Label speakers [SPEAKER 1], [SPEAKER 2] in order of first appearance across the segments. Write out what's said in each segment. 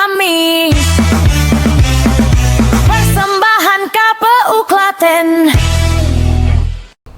[SPEAKER 1] Dinamis, persembahan KPU Klaten.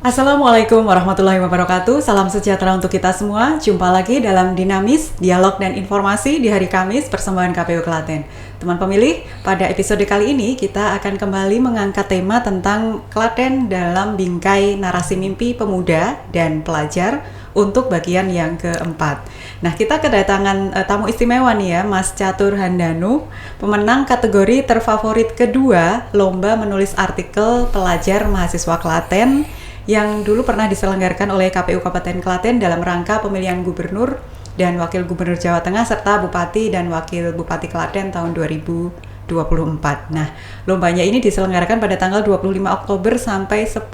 [SPEAKER 2] Assalamualaikum warahmatullahi wabarakatuh. Salam sejahtera untuk kita semua. Jumpa lagi dalam Dinamis, dialog dan informasi di hari Kamis persembahan KPU Klaten. Teman pemilih, pada episode kali ini kita akan kembali mengangkat tema tentang Klaten dalam bingkai narasi mimpi pemuda dan pelajar untuk bagian yang keempat. Nah, kita kedatangan tamu istimewa nih ya, Mas Catur Handanu, pemenang kategori terfavorit kedua Lomba Menulis Artikel Pelajar Mahasiswa Klaten yang dulu pernah diselenggarakan oleh KPU Kabupaten Klaten dalam rangka pemilihan gubernur dan wakil gubernur Jawa Tengah serta bupati dan wakil bupati Klaten tahun 2024. Nah, lombanya ini diselenggarakan pada tanggal 25 Oktober sampai 10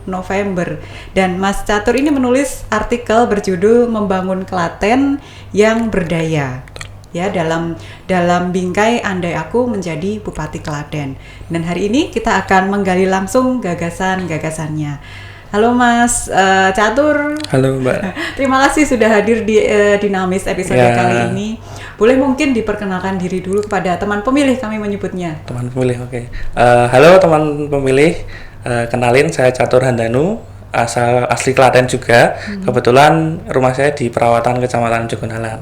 [SPEAKER 2] November. Dan Mas Catur ini menulis artikel berjudul Membangun Klaten yang Berdaya. Ya, dalam bingkai Andai Aku Menjadi Bupati Klaten. Dan hari ini kita akan menggali langsung gagasan-gagasannya. Halo Mas Catur.
[SPEAKER 3] Halo Mbak.
[SPEAKER 2] Terima kasih sudah hadir di Dinamis episode kali ini. Boleh mungkin diperkenalkan diri dulu kepada teman pemilih, kami menyebutnya.
[SPEAKER 3] Teman pemilih, oke. Halo teman pemilih, kenalin saya Catur Handanu, asli Klaten juga. Kebetulan rumah saya di Perawatan Kecamatan Jogonalan.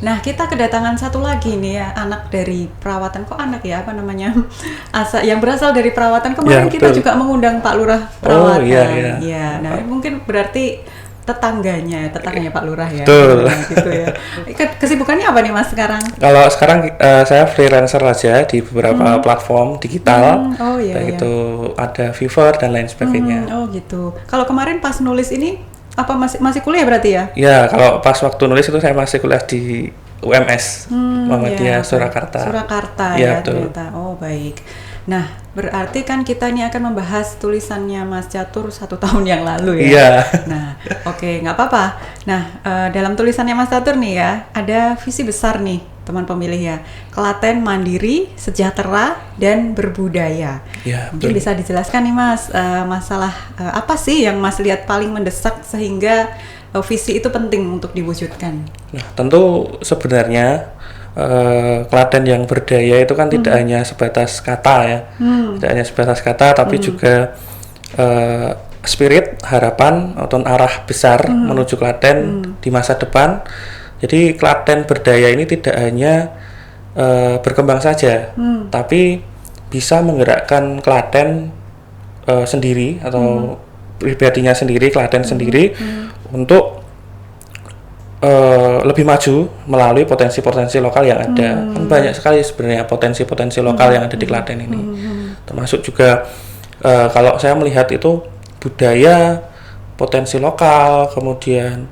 [SPEAKER 2] Nah, kita kedatangan satu lagi nih ya, anak dari Perawatan. Kok anak ya, apa namanya? Yang berasal dari Perawatan. Kemarin
[SPEAKER 3] Ya,
[SPEAKER 2] kita juga mengundang Pak Lurah Perawatan.
[SPEAKER 3] Oh iya.
[SPEAKER 2] Ya, nah mungkin berarti tetangganya Pak Lurah ya.
[SPEAKER 3] Betul.
[SPEAKER 2] Nah, gitu ya. Kesibukannya apa nih Mas sekarang?
[SPEAKER 3] Kalau sekarang saya freelancer aja di beberapa platform digital. Baik itu ada Fiverr dan lain sebagainya.
[SPEAKER 2] Oh gitu. Kalau kemarin pas nulis ini apa masih kuliah berarti ya?
[SPEAKER 3] Ya, kalau pas waktu nulis itu saya masih kuliah di UMS Muhammadiyah Surakarta.
[SPEAKER 2] Surakarta
[SPEAKER 3] ya,
[SPEAKER 2] ternyata. Oh baik. Nah, berarti kan kita ini akan membahas tulisannya Mas Catur 1 tahun yang lalu ya.
[SPEAKER 3] Iya.
[SPEAKER 2] Nah, oke, nggak apa-apa. Nah, dalam tulisannya Mas Catur nih ya, ada visi besar nih teman pemilih ya. Klaten mandiri, sejahtera, dan berbudaya.
[SPEAKER 3] Ya,
[SPEAKER 2] mungkin bisa dijelaskan nih Mas, masalah apa sih yang Mas lihat paling mendesak sehingga visi itu penting untuk diwujudkan?
[SPEAKER 3] Nah, tentu sebenarnya Klaten yang berdaya itu kan tidak hanya sebatas kata ya, tidak hanya sebatas kata, tapi juga spirit, harapan atau arah besar menuju Klaten di masa depan. Jadi Klaten berdaya ini tidak hanya berkembang saja, tapi bisa menggerakkan Klaten sendiri atau pribadinya sendiri, Klaten sendiri untuk lebih maju melalui potensi-potensi lokal yang ada. Kan banyak sekali sebenarnya potensi-potensi lokal yang ada di Klaten ini. Termasuk juga kalau saya melihat itu budaya, potensi lokal, kemudian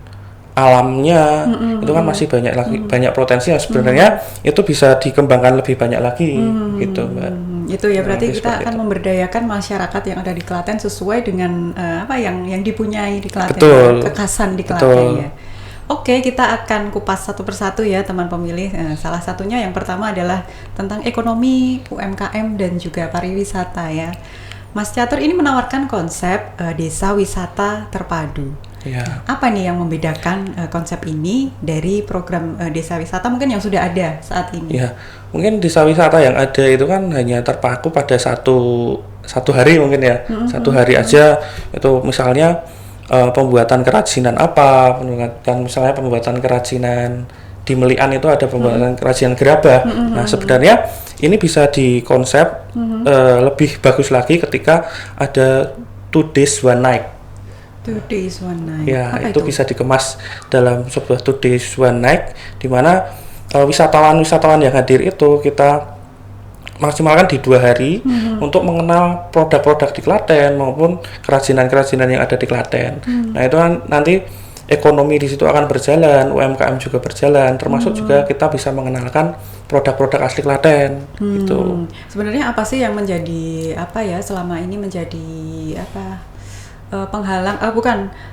[SPEAKER 3] alamnya, itu kan masih banyak lagi, banyak potensi yang sebenarnya itu bisa dikembangkan lebih banyak lagi gitu, Mbak.
[SPEAKER 2] Itu ya, berarti kita akan memberdayakan masyarakat yang ada di Klaten sesuai dengan apa yang dipunyai di Klaten.
[SPEAKER 3] Betul.
[SPEAKER 2] Kekhasan di Klaten ya. Oke, kita akan kupas satu persatu ya teman pemilih. Salah satunya yang pertama adalah tentang ekonomi, UMKM dan juga pariwisata ya. Mas Catur ini menawarkan konsep desa wisata terpadu.
[SPEAKER 3] Ya.
[SPEAKER 2] Apa nih yang membedakan konsep ini dari program desa wisata mungkin yang sudah ada saat ini?
[SPEAKER 3] Ya, mungkin desa wisata yang ada itu kan hanya terpaku pada satu hari mungkin ya. Satu hari aja itu misalnya pembuatan kerajinan apa, misalnya pembuatan kerajinan di Melian itu ada pembuatan kerajinan gerabah. Nah, sebenarnya ini bisa dikonsep lebih bagus lagi ketika ada 2 days 1 night.
[SPEAKER 2] 2 days 1 night.
[SPEAKER 3] Ya,
[SPEAKER 2] apa
[SPEAKER 3] itu bisa dikemas dalam sebuah 2 days 1 night di mana wisatawan-wisatawan yang hadir itu kita maksimalkan di 2 hari untuk mengenal produk-produk di Klaten maupun kerajinan-kerajinan yang ada di Klaten. Nah, itu kan nanti ekonomi di situ akan berjalan, UMKM juga berjalan, termasuk juga kita bisa mengenalkan produk-produk asli Klaten gitu.
[SPEAKER 2] Sebenarnya apa sih yang menjadi selama ini menjadi penghalang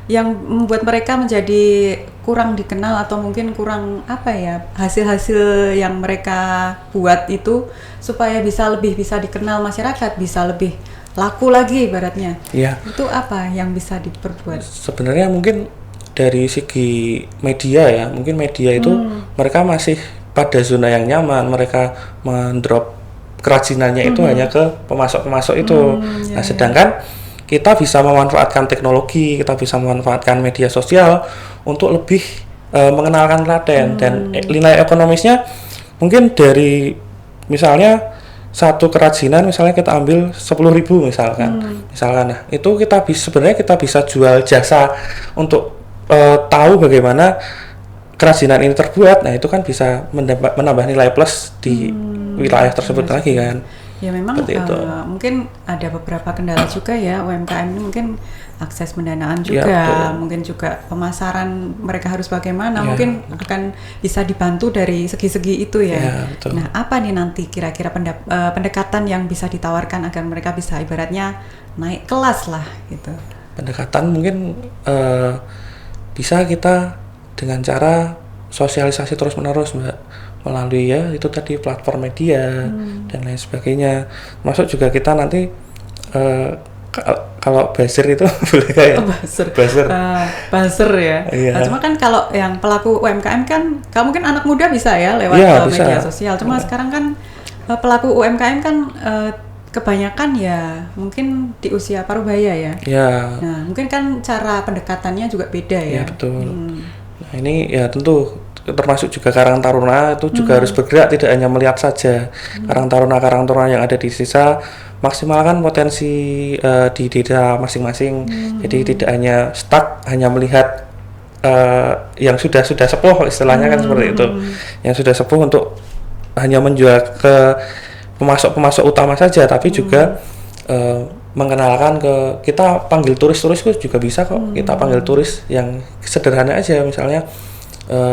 [SPEAKER 2] yang membuat mereka menjadi kurang dikenal atau mungkin kurang hasil-hasil yang mereka buat itu supaya bisa dikenal masyarakat, bisa lebih laku lagi ibaratnya.
[SPEAKER 3] Iya.
[SPEAKER 2] Itu apa yang bisa diperbuat?
[SPEAKER 3] Sebenarnya mungkin dari segi media ya, mungkin media itu mereka masih pada zona yang nyaman, mereka mendrop kerajinannya itu hanya ke pemasok-pemasok itu. Nah, sedangkan kita bisa memanfaatkan teknologi, kita bisa memanfaatkan media sosial untuk lebih mengenalkan Klaten, dan nilai ekonomisnya mungkin dari misalnya satu kerajinan misalnya kita ambil 10.000 misalkan, nah itu sebenarnya kita bisa jual jasa untuk tahu bagaimana kerajinan ini terbuat. Nah itu kan bisa menambah nilai plus di wilayah tersebut lagi kan.
[SPEAKER 2] Ya memang mungkin ada beberapa kendala juga ya UMKM ini, mungkin akses pendanaan juga, mungkin juga pemasaran mereka harus bagaimana, mungkin akan bisa dibantu dari segi-segi itu ya. Nah apa nih nanti kira-kira pendekatan yang bisa ditawarkan agar mereka bisa ibaratnya naik kelas lah gitu?
[SPEAKER 3] Pendekatan mungkin bisa kita dengan cara sosialisasi terus-menerus Mbak, melalui ya itu tadi platform media dan lain sebagainya. Masuk juga kita nanti kalau buzzer itu boleh kayak
[SPEAKER 2] buzzer ya. Nah, cuma kan kalau yang pelaku UMKM kan kalau mungkin anak muda bisa ya lewat media sosial. Cuma sekarang kan pelaku UMKM kan kebanyakan ya mungkin di usia parubaya ya. Nah, mungkin kan cara pendekatannya juga beda ya.
[SPEAKER 3] Iya, betul. Nah, ini ya tentu termasuk juga Karang Taruna itu juga harus bergerak, tidak hanya melihat saja Karang Taruna yang ada di desa, maksimalkan potensi di desa masing-masing. Jadi tidak hanya stuck hanya melihat yang sudah sepuh istilahnya kan seperti itu, yang sudah sepuh untuk hanya menjual ke pemasok utama saja, tapi juga mengenalkan kita panggil turis juga bisa kok. Kita panggil turis yang sederhana aja, misalnya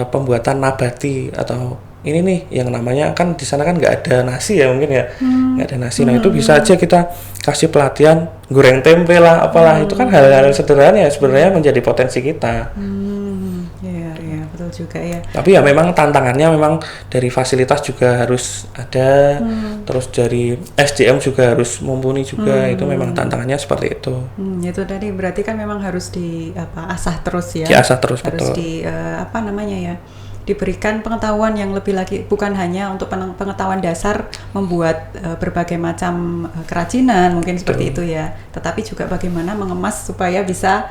[SPEAKER 3] pembuatan nabati atau ini nih yang namanya kan di sana kan nggak ada nasi ya, mungkin ya nggak ada nasi. Nah itu bisa aja kita kasih pelatihan goreng tempe lah apalah, itu kan hal-hal sederhana ya sebenarnya menjadi potensi kita.
[SPEAKER 2] Iya betul juga ya.
[SPEAKER 3] Tapi ya memang tantangannya memang dari fasilitas juga harus ada, terus dari SDM juga harus mumpuni juga, itu memang tantangannya seperti itu.
[SPEAKER 2] Itu tadi berarti kan memang harus asah terus ya.
[SPEAKER 3] Diasah terus,
[SPEAKER 2] harus
[SPEAKER 3] betul.
[SPEAKER 2] Diberikan pengetahuan yang lebih lagi, bukan hanya untuk pengetahuan dasar membuat berbagai macam kerajinan mungkin seperti itu ya, tetapi juga bagaimana mengemas supaya bisa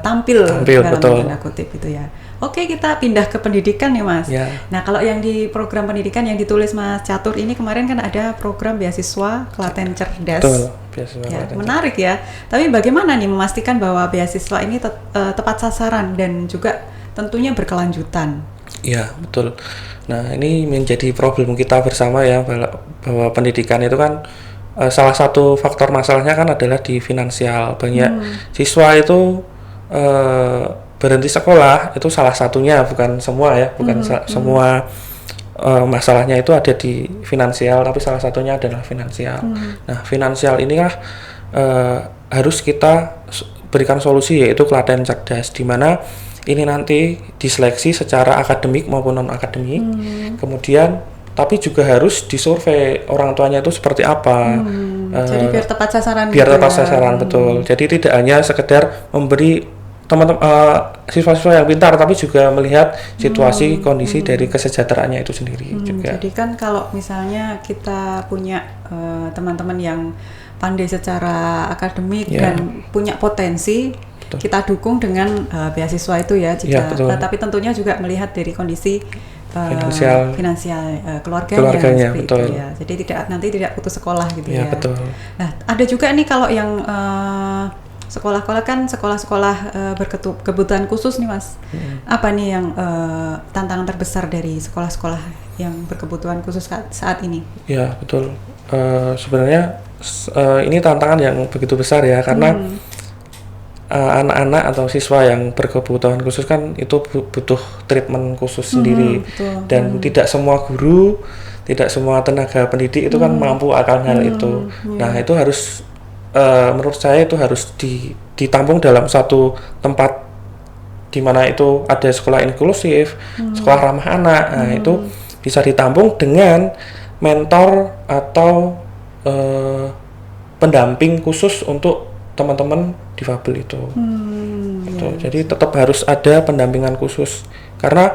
[SPEAKER 2] tampil dalam tanda kutip itu ya. Oke, kita pindah ke pendidikan nih Mas. Nah kalau yang di program pendidikan yang ditulis Mas Catur ini kemarin kan ada program beasiswa Klaten Cerdas.
[SPEAKER 3] Betul, beasiswa Klaten
[SPEAKER 2] menarik ya. Tapi bagaimana nih memastikan bahwa beasiswa ini tepat sasaran dan juga tentunya berkelanjutan?
[SPEAKER 3] Iya betul. Nah ini menjadi problem kita bersama ya, bahwa pendidikan itu kan salah satu faktor masalahnya kan adalah di finansial. Banyak siswa itu berhenti sekolah, itu salah satunya, bukan semua ya, bukan semua masalahnya itu ada di finansial, tapi salah satunya adalah finansial. Nah finansial inilah harus kita berikan solusi, yaitu Klaten Cerdas, di mana ini nanti diseleksi secara akademik maupun non akademik, kemudian tapi juga harus disurvei orang tuanya itu seperti apa.
[SPEAKER 2] Jadi biar tepat sasaran.
[SPEAKER 3] Betul. Jadi tidak hanya sekedar memberi teman-teman siswa-siswa yang pintar, tapi juga melihat situasi kondisi dari kesejahteraannya itu sendiri juga.
[SPEAKER 2] Jadi kan kalau misalnya kita punya teman-teman yang pandai secara akademik dan punya potensi, kita dukung dengan beasiswa itu ya jika. Tapi tentunya juga melihat dari kondisi finansial keluarganya
[SPEAKER 3] betul.
[SPEAKER 2] Itu ya. Jadi tidak putus sekolah gitu ya.
[SPEAKER 3] Betul.
[SPEAKER 2] Nah ada juga nih kalau yang sekolah-sekolah kan sekolah-sekolah berkebutuhan khusus nih Mas. Apa nih yang tantangan terbesar dari sekolah-sekolah yang berkebutuhan khusus saat ini? Ya
[SPEAKER 3] betul. Sebenarnya ini tantangan yang begitu besar ya, karena anak-anak atau siswa yang berkebutuhan khusus kan itu butuh treatment khusus sendiri, dan tidak semua guru, tidak semua tenaga pendidik itu kan mampu akan hal itu. Nah itu harus menurut saya itu harus ditampung dalam satu tempat di mana itu ada sekolah inklusif, sekolah ramah anak. Nah itu bisa ditampung dengan mentor atau pendamping khusus untuk teman-teman difabel itu. Jadi tetap harus ada pendampingan khusus, karena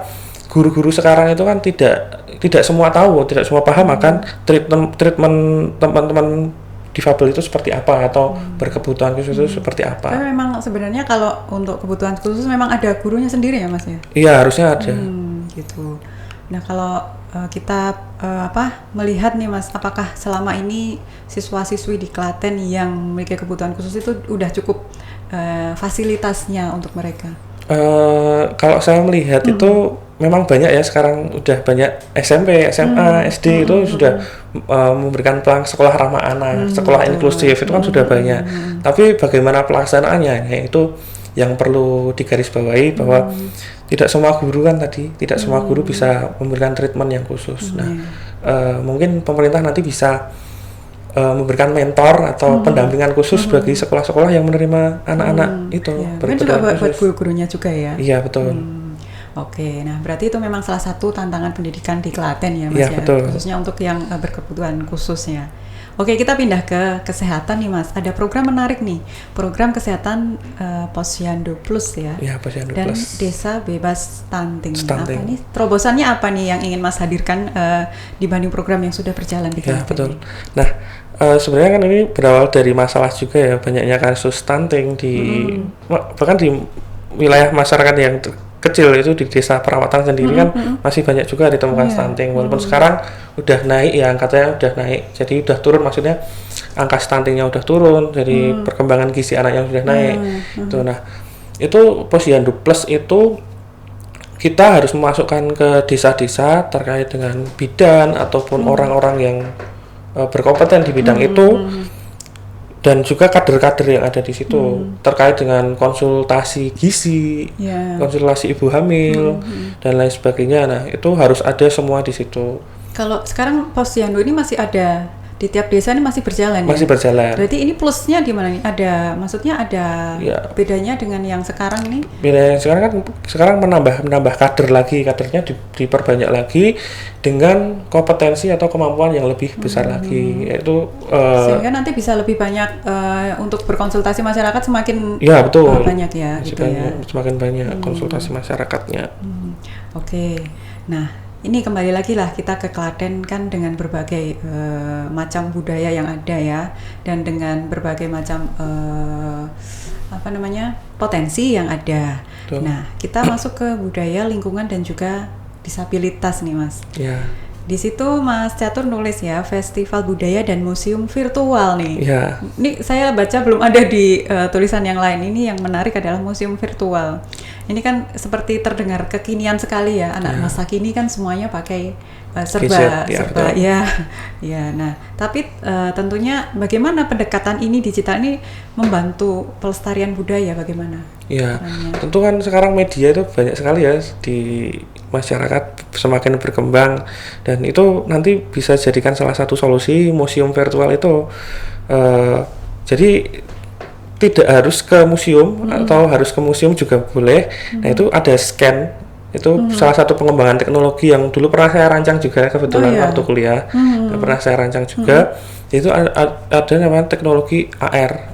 [SPEAKER 3] guru-guru sekarang itu kan tidak semua tahu, tidak semua paham akan treatment teman-teman difabel itu seperti apa atau berkebutuhan khusus itu seperti apa.
[SPEAKER 2] Tapi memang sebenarnya kalau untuk kebutuhan khusus memang ada gurunya sendiri ya Mas ya?
[SPEAKER 3] Iya, harusnya ada.
[SPEAKER 2] Gitu. Nah kalau kita melihat nih Mas, apakah selama ini siswa-siswi di Klaten yang memiliki kebutuhan khusus itu udah cukup fasilitasnya untuk mereka?
[SPEAKER 3] Kalau saya melihat itu memang banyak ya, sekarang udah banyak SMP, SMA, SD itu sudah memberikan sekolah ramah anak, sekolah inklusif itu kan sudah banyak. Tapi bagaimana pelaksanaannya, itu yang perlu digarisbawahi bahwa tidak semua guru kan tadi, tidak semua guru bisa memberikan treatment yang khusus. Nah, mungkin pemerintah nanti bisa memberikan mentor atau pendampingan khusus bagi sekolah-sekolah yang menerima anak-anak itu.
[SPEAKER 2] Mungkin juga buat guru-gurunya juga ya?
[SPEAKER 3] Iya, betul.
[SPEAKER 2] Oke, nah berarti itu memang salah satu tantangan pendidikan di Klaten ya Mas
[SPEAKER 3] ya? Betul.
[SPEAKER 2] Khususnya untuk yang berkebutuhan khususnya. Oke, kita pindah ke kesehatan nih Mas. Ada program menarik nih, program kesehatan Posyandu Plus ya.
[SPEAKER 3] Iya, Posyandu
[SPEAKER 2] dan
[SPEAKER 3] Plus.
[SPEAKER 2] Desa Bebas Stunting. Apa nih? Terobosannya apa nih yang ingin Mas hadirkan dibanding program yang sudah berjalan di Klaten?
[SPEAKER 3] Ya, betul. Nah, sebenarnya kan ini berawal dari masalah juga ya, banyaknya kasus stunting di bahkan di wilayah masyarakat yang kecil itu di desa perawatan sendiri kan masih banyak juga ditemukan stunting, walaupun sekarang udah naik ya, angkanya udah naik, jadi udah turun, maksudnya angka stuntingnya udah turun, jadi perkembangan gizi anaknya sudah naik. Itu nah, itu Posyandu Plus itu kita harus memasukkan ke desa-desa terkait dengan bidan ataupun orang-orang yang berkompeten di bidang itu, dan juga kader-kader yang ada di situ terkait dengan konsultasi gizi, konsultasi ibu hamil dan lain sebagainya. Nah, itu harus ada semua di situ.
[SPEAKER 2] Kalau sekarang Posyandu ini masih ada di tiap desa, ini masih berjalan
[SPEAKER 3] masih
[SPEAKER 2] ya?
[SPEAKER 3] Berjalan.
[SPEAKER 2] Berarti ini plusnya di mana nih? Maksudnya ada bedanya dengan yang sekarang nih?
[SPEAKER 3] Bedanya sekarang kan menambah kader lagi, kadernya diperbanyak lagi dengan kompetensi atau kemampuan yang lebih besar lagi, yaitu
[SPEAKER 2] sehingga nanti bisa lebih banyak untuk berkonsultasi masyarakat semakin banyak ya,
[SPEAKER 3] semakin banyak konsultasi masyarakatnya.
[SPEAKER 2] Oke. Nah, ini kembali lagi lah kita ke Klaten kan dengan berbagai macam budaya yang ada ya, dan dengan berbagai macam potensi yang ada. Betul. Nah, kita masuk ke budaya, lingkungan dan juga disabilitas nih Mas.
[SPEAKER 3] Ya.
[SPEAKER 2] Di situ Mas Catur nulis ya, festival budaya dan museum virtual nih.
[SPEAKER 3] Ya.
[SPEAKER 2] Ini saya baca belum ada di tulisan yang lain. Ini yang menarik adalah museum virtual. Ini kan seperti terdengar kekinian sekali ya, anak masa kini kan semuanya pakai serba. Nah, tapi tentunya bagaimana pendekatan ini digital ini membantu pelestarian budaya bagaimana?
[SPEAKER 3] Ya, tentu kan sekarang media itu banyak sekali ya di masyarakat, semakin berkembang, dan itu nanti bisa jadikan salah satu solusi museum virtual itu. Jadi tidak harus ke museum atau harus ke museum juga boleh. Nah, itu ada scan. Itu salah satu pengembangan teknologi yang dulu pernah saya rancang juga kebetulan waktu kuliah. Pernah saya rancang juga. Itu ada namanya teknologi AR,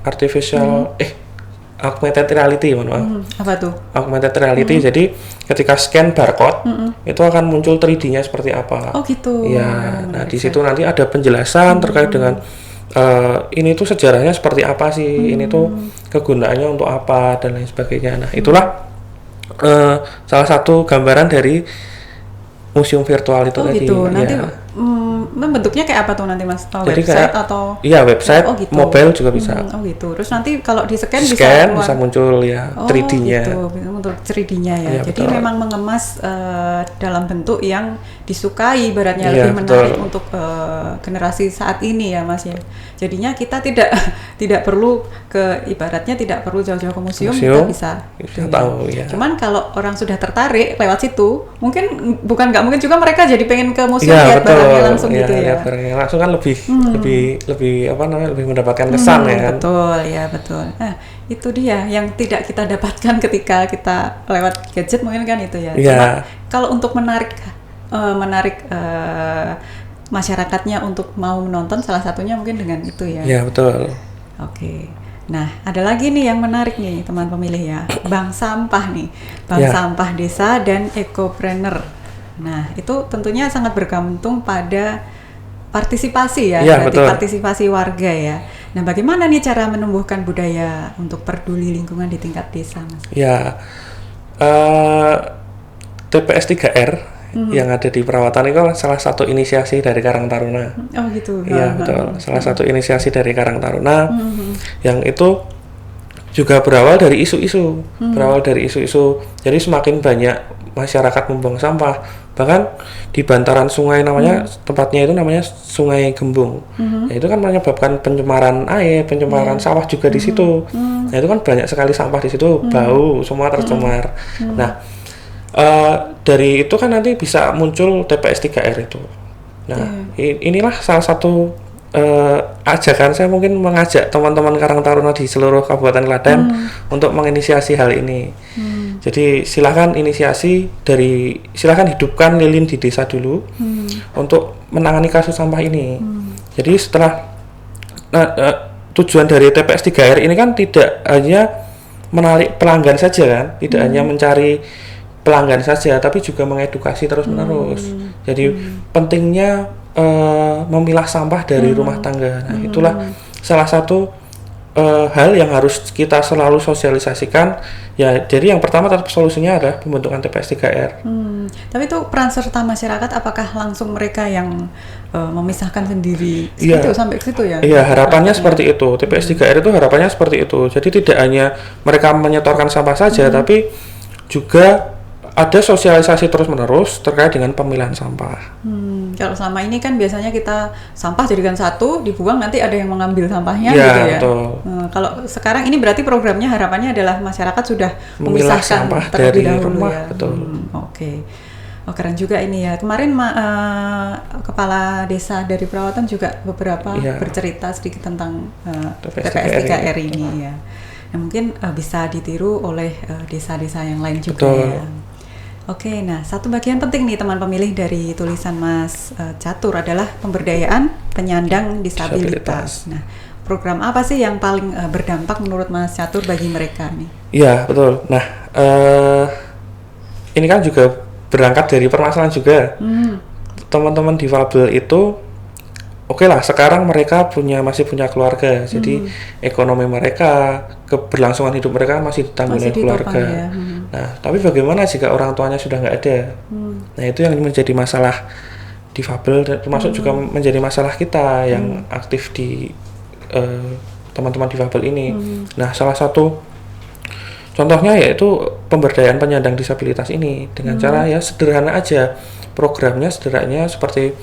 [SPEAKER 3] augmented reality,
[SPEAKER 2] apa tuh?
[SPEAKER 3] Augmented reality. Jadi ketika scan barcode, itu akan muncul 3D-nya seperti apa.
[SPEAKER 2] Oh gitu.
[SPEAKER 3] Ya, nah di situ nanti ada penjelasan terkait dengan ini tuh sejarahnya seperti apa sih, ini tuh kegunaannya untuk apa dan lain sebagainya. Nah, itulah salah satu gambaran dari museum virtual itu tadi.
[SPEAKER 2] Gitu. Nanti bentuknya kayak apa tuh nanti Mas?
[SPEAKER 3] Jadi
[SPEAKER 2] website
[SPEAKER 3] kayak,
[SPEAKER 2] atau?
[SPEAKER 3] Iya, website,
[SPEAKER 2] gitu.
[SPEAKER 3] Mobile juga bisa.
[SPEAKER 2] Gitu. Terus nanti kalau di scan
[SPEAKER 3] bisa muncul ya 3D-nya.
[SPEAKER 2] Untuk 3D-nya ya. Jadi
[SPEAKER 3] betul.
[SPEAKER 2] memang mengemas dalam bentuk yang disukai, ibaratnya lebih menarik untuk generasi saat ini ya Mas ya. Jadinya kita tidak perlu ibaratnya tidak perlu jauh-jauh ke museum, kita bisa
[SPEAKER 3] tahu ya.
[SPEAKER 2] Cuman kalau orang sudah tertarik lewat situ, mungkin nggak mungkin juga mereka jadi pengen ke museum
[SPEAKER 3] lihat
[SPEAKER 2] barangnya langsung gitu ya.
[SPEAKER 3] Lihat barangnya langsung kan lebih mendapatkan kesan ya kan.
[SPEAKER 2] Betul. Nah, itu dia yang tidak kita dapatkan ketika kita lewat gadget mungkin kan itu ya. Cuma kalau untuk menarik masyarakatnya untuk mau menonton, salah satunya mungkin dengan itu ya.
[SPEAKER 3] Iya, betul.
[SPEAKER 2] Oke. Nah, ada lagi nih yang menarik nih teman pemilih ya. Bank sampah nih. Bank sampah desa dan ekopreneur. Nah, itu tentunya sangat bergantung pada partisipasi ya,
[SPEAKER 3] Iya,
[SPEAKER 2] berarti
[SPEAKER 3] betul.
[SPEAKER 2] partisipasi warga ya. Nah, bagaimana nih cara menumbuhkan budaya untuk peduli lingkungan di tingkat desa, Mas?
[SPEAKER 3] Ya, TPS 3R yang ada di perawatan itu salah satu inisiasi dari Karang Taruna.
[SPEAKER 2] Oh gitu.
[SPEAKER 3] Iya, betul. Salah satu inisiasi dari Karang Taruna yang itu juga berawal dari isu-isu. Berawal dari isu-isu. Jadi semakin banyak masyarakat membuang sampah. Bahkan di bantaran sungai namanya, tempatnya itu namanya Sungai Gembung. Nah, itu kan menyebabkan pencemaran air, pencemaran sawah juga di situ. Nah, itu kan banyak sekali sampah di situ, bau, semua tercemar. Nah, dari itu kan nanti bisa muncul TPS 3R itu. Nah, inilah salah satu ajakan saya, mungkin mengajak teman-teman Karang Taruna di seluruh Kabupaten Klaten untuk menginisiasi hal ini. Jadi silahkan silahkan hidupkan lilin di desa dulu untuk menangani kasus sampah ini. Jadi setelah tujuan dari TPS 3R ini kan tidak hanya menarik pelanggan saja kan, tidak hanya mencari pelanggan saja, tapi juga mengedukasi terus-menerus. Jadi pentingnya memilah sampah dari rumah tangga. Nah, itulah salah satu hal yang harus kita selalu sosialisasikan. Ya, jadi yang pertama tetap solusinya adalah pembentukan TPS 3R.
[SPEAKER 2] Tapi itu peran serta masyarakat, apakah langsung mereka yang memisahkan sendiri?
[SPEAKER 3] Iya.
[SPEAKER 2] Itu sampai ke situ ya?
[SPEAKER 3] Iya, harapannya seperti itu. TPS 3R itu harapannya seperti itu. Jadi tidak hanya mereka menyetorkan sampah saja, tapi juga ada sosialisasi terus-menerus terkait dengan pemilahan sampah.
[SPEAKER 2] Kalau selama ini kan biasanya kita sampah jadikan satu, dibuang, nanti ada yang mengambil sampahnya
[SPEAKER 3] Ya,
[SPEAKER 2] gitu ya.
[SPEAKER 3] betul.
[SPEAKER 2] Kalau sekarang ini berarti programnya harapannya adalah masyarakat sudah
[SPEAKER 3] Memilah
[SPEAKER 2] memisahkan
[SPEAKER 3] sampah
[SPEAKER 2] terlebih
[SPEAKER 3] dari
[SPEAKER 2] dahulu
[SPEAKER 3] rumah,
[SPEAKER 2] ya.
[SPEAKER 3] betul.
[SPEAKER 2] Oke. Oh, keren juga ini ya. Kemarin kepala desa dari perawatan juga beberapa
[SPEAKER 3] Iya.
[SPEAKER 2] bercerita sedikit tentang
[SPEAKER 3] TPS
[SPEAKER 2] TPS 3R ini ya. Nah, mungkin bisa ditiru oleh desa-desa yang lain juga
[SPEAKER 3] Betul.
[SPEAKER 2] ya. Oke, nah satu bagian penting nih teman pemilih dari tulisan Mas Catur adalah pemberdayaan penyandang disabilitas. Nah, program apa sih yang paling berdampak menurut Mas Catur bagi mereka nih?
[SPEAKER 3] Iya, betul. Nah, ini kan juga berangkat dari permasalahan juga. Teman-teman difabel itu oke lah, sekarang mereka masih punya keluarga, jadi ekonomi mereka, keberlangsungan hidup mereka masih ditanggung oleh keluarga.
[SPEAKER 2] Ya.
[SPEAKER 3] Nah, tapi bagaimana jika orang tuanya sudah nggak ada? Nah, itu yang menjadi masalah difabel, termasuk juga menjadi masalah kita yang aktif di teman-teman difabel ini. Nah, salah satu contohnya yaitu pemberdayaan penyandang disabilitas ini dengan cara ya sederhana aja. Programnya sederhananya seperti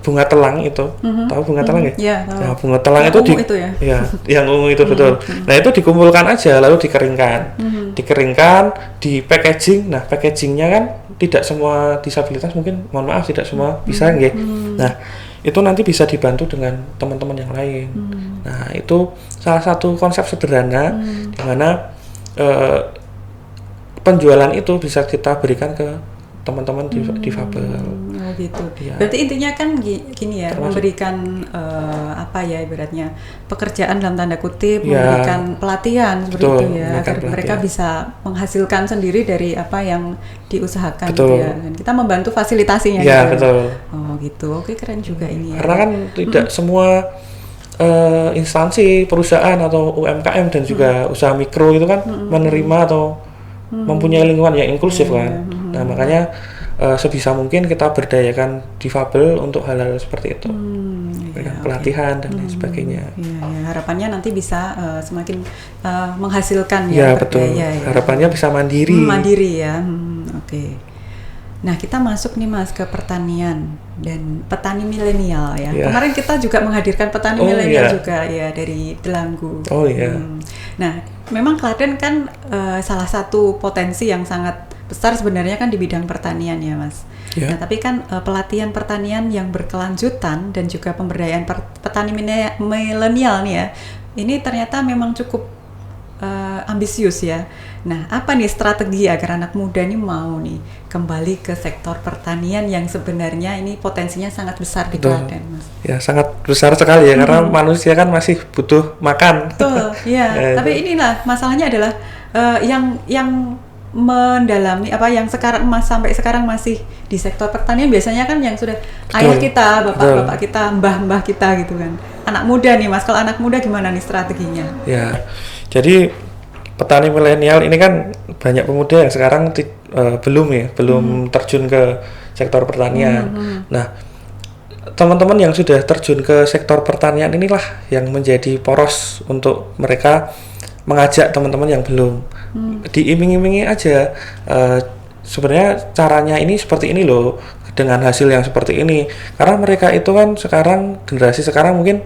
[SPEAKER 3] bunga telang itu, tahu bunga telang ya?
[SPEAKER 2] Iya, tahu.
[SPEAKER 3] Nah, bunga telang
[SPEAKER 2] Yang
[SPEAKER 3] itu
[SPEAKER 2] ungu itu ya?
[SPEAKER 3] Ya, yang ungu itu betul. Nah, itu dikumpulkan aja lalu dikeringkan. Dikeringkan, di packaging. Nah, packagingnya kan tidak semua disabilitas mungkin, mohon maaf tidak semua bisa nggih. Nah, itu nanti bisa dibantu dengan teman-teman yang lain. Nah, itu salah satu konsep sederhana di mana penjualan itu bisa kita berikan ke teman-teman difabel.
[SPEAKER 2] Oh gitu.
[SPEAKER 3] Ya.
[SPEAKER 2] Berarti intinya kan gini ya, memberikan apa ya ibaratnya pekerjaan dalam tanda kutip,
[SPEAKER 3] Ya.
[SPEAKER 2] memberikan pelatihan seperti
[SPEAKER 3] Betul,
[SPEAKER 2] itu ya,
[SPEAKER 3] memberikan
[SPEAKER 2] agar mereka
[SPEAKER 3] pelatihan.
[SPEAKER 2] bisa menghasilkan sendiri dari apa yang diusahakan
[SPEAKER 3] Betul.
[SPEAKER 2] gitu ya. Dan kita membantu fasilitasinya
[SPEAKER 3] Ya,
[SPEAKER 2] gitu.
[SPEAKER 3] betul.
[SPEAKER 2] Oh gitu. Oke, keren juga ini ya.
[SPEAKER 3] Karena kan tidak semua instansi, perusahaan atau UMKM dan juga usaha mikro itu kan menerima atau mempunyai lingkungan yang inklusif kan. Nah, makanya sebisa mungkin kita berdayakan difabel untuk hal-hal seperti itu. Berikan pelatihan dan lain sebagainya.
[SPEAKER 2] Iya, ya, harapannya nanti bisa semakin menghasilkan
[SPEAKER 3] Ya,
[SPEAKER 2] ya,
[SPEAKER 3] betul.
[SPEAKER 2] berdaya ya.
[SPEAKER 3] Harapannya bisa mandiri.
[SPEAKER 2] Mandiri ya. Oke. Nah, kita masuk nih Mas ke pertanian dan petani milenial ya.
[SPEAKER 3] Ya.
[SPEAKER 2] Kemarin kita juga menghadirkan petani
[SPEAKER 3] Oh,
[SPEAKER 2] milenial
[SPEAKER 3] iya.
[SPEAKER 2] juga ya dari Delanggu.
[SPEAKER 3] Oh, iya.
[SPEAKER 2] Nah, memang Klaten kan salah satu potensi yang sangat besar sebenarnya kan di bidang pertanian ya Mas.
[SPEAKER 3] Ya.
[SPEAKER 2] Nah, tapi kan pelatihan pertanian yang berkelanjutan dan juga pemberdayaan petani milenial nih ya, ini ternyata memang cukup ambisius ya. Nah, apa nih strategi agar anak muda ini mau nih kembali ke sektor pertanian yang sebenarnya ini potensinya sangat besar di
[SPEAKER 3] Betul.
[SPEAKER 2] Klaten, Mas?
[SPEAKER 3] Ya, sangat besar sekali ya karena manusia kan masih butuh makan.
[SPEAKER 2] Betul, ya.
[SPEAKER 3] Ya,
[SPEAKER 2] Tapi inilah masalahnya adalah yang mendalami apa yang sekarang sampai sekarang masih di sektor pertanian, biasanya kan yang sudah ayah kita, bapak-bapak kita, mbah-mbah kita gitu kan. Anak muda nih Mas, kalau anak muda gimana nih strateginya?
[SPEAKER 3] Ya, jadi petani milenial ini kan banyak pemuda yang sekarang belum terjun ke sektor pertanian. Nah, teman-teman yang sudah terjun ke sektor pertanian inilah yang menjadi poros untuk mereka mengajak teman-teman yang belum. Diiming-imingi aja, sebenarnya caranya ini seperti ini loh, dengan hasil yang seperti ini. Karena mereka itu kan sekarang, generasi sekarang mungkin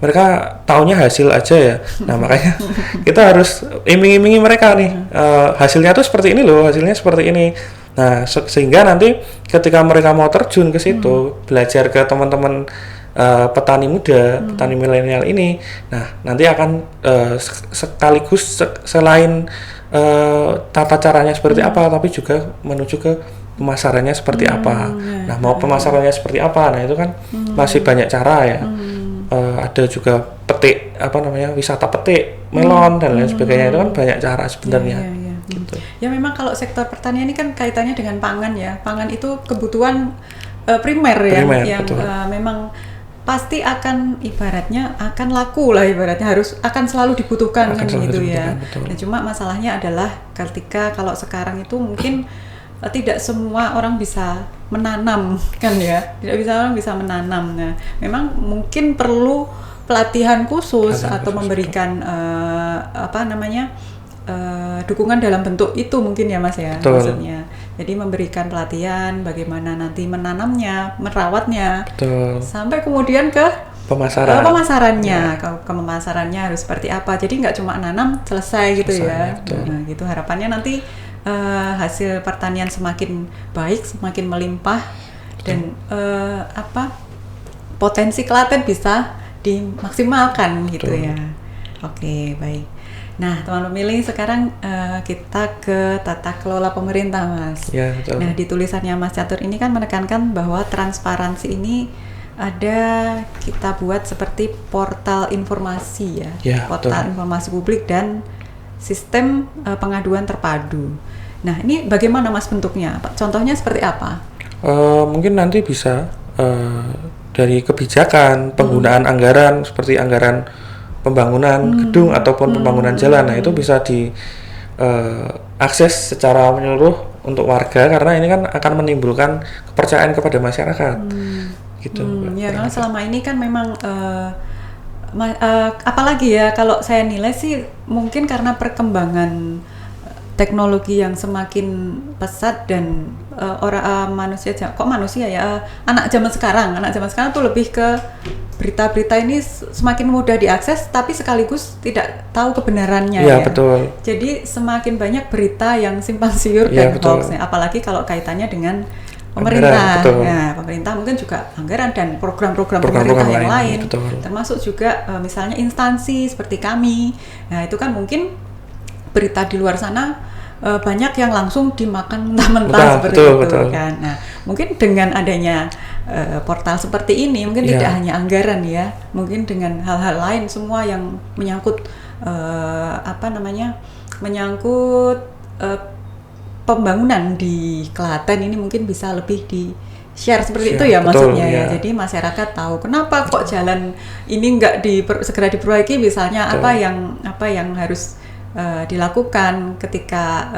[SPEAKER 3] mereka taunya hasil aja ya. Nah makanya kita harus iming-imingi mereka nih, hasilnya tuh seperti ini loh, hasilnya seperti ini. Nah sehingga nanti ketika mereka mau terjun ke situ, belajar ke teman-teman petani muda, petani milenial ini, nah nanti akan sekaligus selain tata caranya seperti apa, tapi juga menuju ke pemasarannya seperti apa. Nah mau pemasarannya seperti apa, nah itu kan masih banyak cara ya. Ada juga petik, wisata petik melon dan lain sebagainya, itu kan banyak cara sebenarnya. Gitu.
[SPEAKER 2] Ya memang kalau sektor pertanian ini kan kaitannya dengan pangan ya. Pangan itu kebutuhan primer yang memang pasti akan ibaratnya akan laku lah, ibaratnya akan selalu dibutuhkan kan gitu ya. Nah, cuma masalahnya adalah ketika kalau sekarang itu mungkin tidak semua orang bisa menanam kan ya, orang bisa menanam. Nah, memang mungkin perlu pelatihan khusus atau memberikan dukungan dalam bentuk itu mungkin ya Mas ya.
[SPEAKER 3] Betul.
[SPEAKER 2] Maksudnya. Jadi memberikan pelatihan bagaimana nanti menanamnya, merawatnya, sampai kemudian ke pemasarannya. Ke pemasarannya harus seperti apa. Jadi nggak cuma nanam selesai gitu ya. Nah, gitu harapannya nanti hasil pertanian semakin baik, semakin melimpah, dan potensi Klaten bisa dimaksimalkan gitu ya. Oke, baik. Nah, teman pemilih, sekarang kita ke tata kelola pemerintah, Mas.
[SPEAKER 3] Ya, betul.
[SPEAKER 2] Nah, di tulisannya Mas Catur ini kan menekankan bahwa transparansi ini kita buat seperti portal informasi ya, portal informasi publik dan sistem pengaduan terpadu. Nah, ini bagaimana Mas bentuknya? Contohnya seperti apa?
[SPEAKER 3] Mungkin nanti bisa dari kebijakan, penggunaan anggaran, seperti anggaran pembangunan gedung ataupun pembangunan jalan. Nah itu bisa diakses secara menyeluruh untuk warga, karena ini kan akan menimbulkan kepercayaan kepada masyarakat. Gitu.
[SPEAKER 2] Ya, karena selama ini kan memang apalagi ya kalau saya nilai sih mungkin karena perkembangan teknologi yang semakin pesat dan anak zaman sekarang tuh lebih ke berita-berita ini semakin mudah diakses, tapi sekaligus tidak tahu kebenarannya ya.
[SPEAKER 3] Betul.
[SPEAKER 2] Jadi semakin banyak berita yang simpang siur dan hoax, apalagi kalau kaitannya dengan pemerintah. Nah, pemerintah mungkin juga anggaran dan program-program pemerintah yang lain. Termasuk juga misalnya instansi seperti kami. Nah, itu kan mungkin berita di luar sana banyak yang langsung dimakan mentah-mentah seperti itu kan. Nah, mungkin dengan adanya portal seperti ini mungkin tidak hanya anggaran ya, mungkin dengan hal-hal lain semua yang menyangkut pembangunan di Klaten ini mungkin bisa lebih di share seperti itu ya, maksudnya ya. Jadi masyarakat tahu kenapa kok jalan ini nggak segera diperbaiki, misalnya apa yang harus dilakukan ketika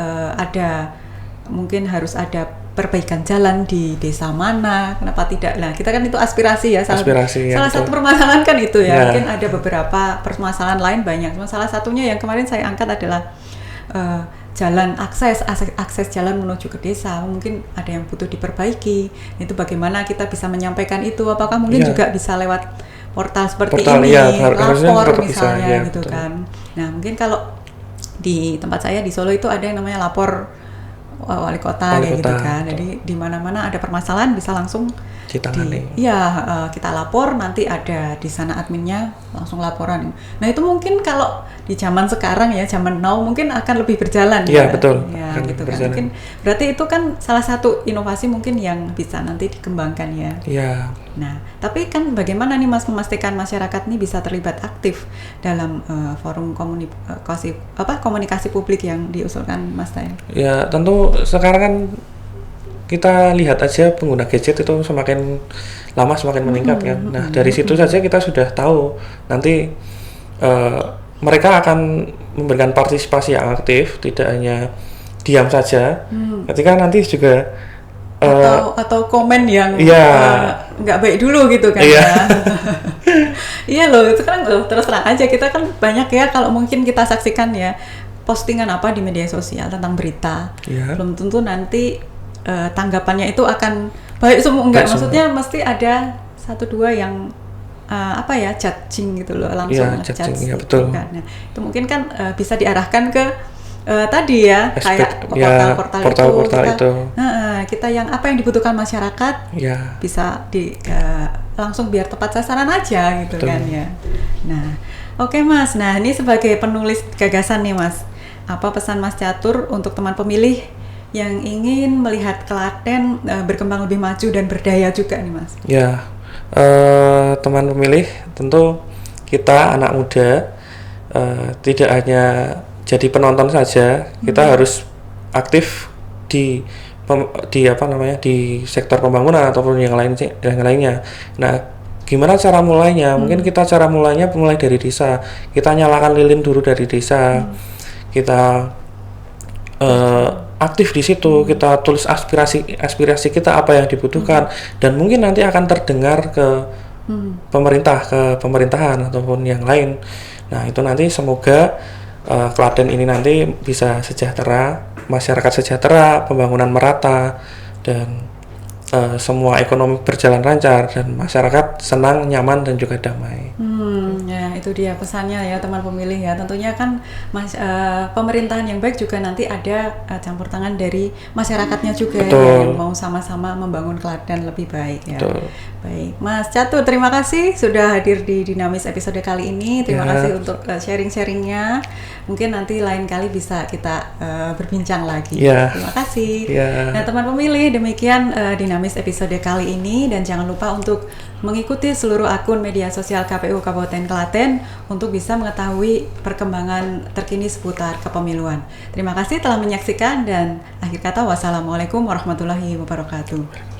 [SPEAKER 2] mungkin harus ada perbaikan jalan di desa mana, kenapa tidak? Nah, kita kan itu aspirasi ya. Salah satu permasalahan kan itu ya. Mungkin ada beberapa permasalahan lain banyak. Cuma salah satunya yang kemarin saya angkat adalah jalan akses jalan menuju ke desa. Mungkin ada yang butuh diperbaiki. Itu bagaimana kita bisa menyampaikan itu? Apakah mungkin juga bisa lewat portal seperti ini, lapor misalnya gitu kan. Nah, mungkin kalau di tempat saya di Solo itu ada yang namanya lapor wali kota gitu kan. Jadi di mana-mana ada permasalahan bisa langsung kita lapor, nanti ada di sana adminnya langsung laporan. Nah, itu mungkin kalau di zaman sekarang ya, zaman now mungkin akan lebih berjalan
[SPEAKER 3] ya. Betul.
[SPEAKER 2] Ya, gitu kan. Mungkin berarti itu kan salah satu inovasi mungkin yang bisa nanti dikembangkan ya.
[SPEAKER 3] Iya.
[SPEAKER 2] Nah, tapi kan bagaimana nih Mas memastikan masyarakat ini bisa terlibat aktif dalam forum komunikasi publik yang diusulkan Mas tadi?
[SPEAKER 3] Ya, tentu sekarang kan kita lihat aja pengguna gadget itu semakin lama semakin meningkat kan. Nah, dari situ saja kita sudah tahu nanti mereka akan memberikan partisipasi yang aktif, tidak hanya diam saja. Ketika nanti juga
[SPEAKER 2] atau komen yang
[SPEAKER 3] iya,
[SPEAKER 2] nggak baik dulu gitu kan
[SPEAKER 3] iya.
[SPEAKER 2] ya. Iya loh, itu kan terus terang aja kita kan banyak ya, kalau mungkin kita saksikan ya postingan apa di media sosial tentang berita,
[SPEAKER 3] Iya.
[SPEAKER 2] belum tentu nanti tanggapannya itu akan baik semua, enggak, maksudnya mesti ada satu dua yang judging gitu loh, langsung
[SPEAKER 3] judging, ya,
[SPEAKER 2] gitu
[SPEAKER 3] betul.
[SPEAKER 2] kan. Nah, itu mungkin kan bisa diarahkan ke tadi ya, kayak portal-portal
[SPEAKER 3] itu.
[SPEAKER 2] Kita yang apa yang dibutuhkan masyarakat
[SPEAKER 3] Ya.
[SPEAKER 2] bisa langsung biar tepat sasaran aja gitu. Betul. Kan ya. Nah, oke Mas. Nah, ini sebagai penulis gagasan nih Mas, apa pesan Mas Catur untuk teman pemilih yang ingin melihat Klaten berkembang lebih maju dan berdaya juga nih Mas?
[SPEAKER 3] Ya, teman pemilih, tentu kita anak muda tidak hanya jadi penonton saja, kita harus aktif di sektor pembangunan ataupun yang lainnya. Nah, gimana cara mulainya? Mungkin kita cara mulai dari desa. Kita nyalakan lilin dulu dari desa. Kita aktif di situ, kita tulis aspirasi kita apa yang dibutuhkan, dan mungkin nanti akan terdengar ke pemerintahan ataupun yang lain. Nah, itu nanti semoga Klaten ini nanti bisa sejahtera, masyarakat sejahtera, pembangunan merata, dan semua ekonomi berjalan lancar dan masyarakat senang, nyaman, dan juga damai.
[SPEAKER 2] Ya itu dia pesannya ya teman pemilih ya. Tentunya kan pemerintahan yang baik juga nanti ada campur tangan dari masyarakatnya juga ya, yang mau sama-sama membangun Klaten lebih baik ya.
[SPEAKER 3] Betul.
[SPEAKER 2] Baik, Mas Catur, terima kasih sudah hadir di Dinamis episode kali ini. Terima kasih untuk sharing-sharingnya. Mungkin nanti lain kali bisa kita berbincang lagi. Terima kasih. Nah, teman pemilih, demikian Dinamis episode kali ini, dan jangan lupa untuk mengikuti seluruh akun media sosial KPU Kabupaten Klaten untuk bisa mengetahui perkembangan terkini seputar kepemiluan. Terima kasih telah menyaksikan, dan akhir kata wassalamualaikum warahmatullahi wabarakatuh.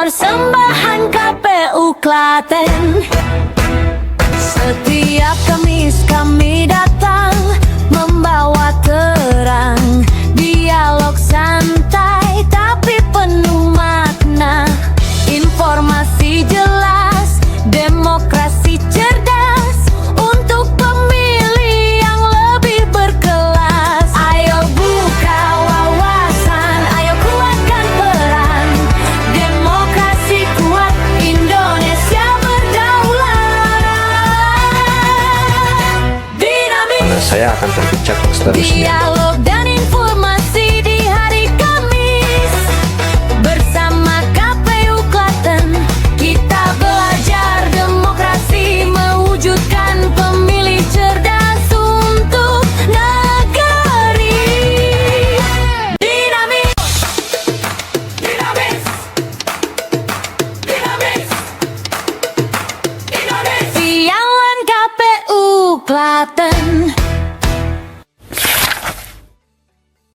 [SPEAKER 1] Persembahan KPU Klaten. Setiap Kamis kami datang membawa terang, dialog santai tapi penuh makna, informasi jelas, demokrasi cerdas untuk pemilih yang lebih berkelas. Ayo buka wawasan, ayo kuatkan peran, demokrasi kuat, Indonesia berdaulat. Dinamis,
[SPEAKER 4] Saya akan berbicara seterusnya.
[SPEAKER 1] dialog